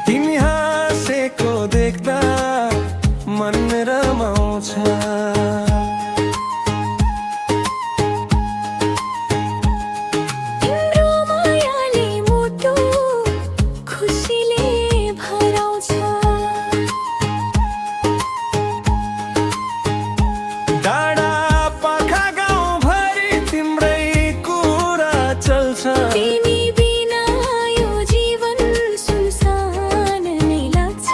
तिमी हाँसेको देख्दा मन रमाउँछ। तिम्रो मायाले मुटु खुसीले भराउँछ। डाँडा पाखा गाउँभरि तिम्रै कुरा चल्छ। तिमी बिना यो जीवन सुनसान नै लाग्छ।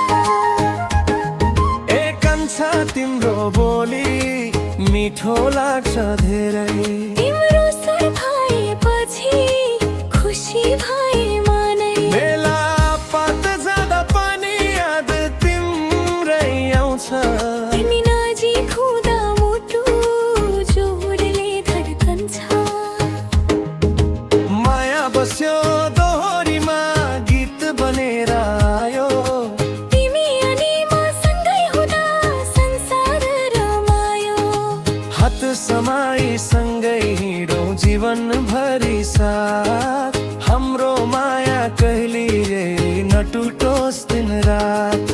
एकांश तिम्रो बोली मिठो लाग्छ धेरै। तिम्रो स्वर भएपछि खुसी भए मनै। बेला पात जाँदा पनि याद तिम्रै आउँछ। तिमी नजिक हुँदा मुटु जोडले धड्कन्छ। माया बस्यो दोहोरीमा गीत बनेर आयो। तिमी अनि म सँगै हुँदा संसार रमायो। हात समाई सँगै हिँडौँ जीवन भरि साथ। हाम्रो माया कहिले नटुटोस् दिन रात।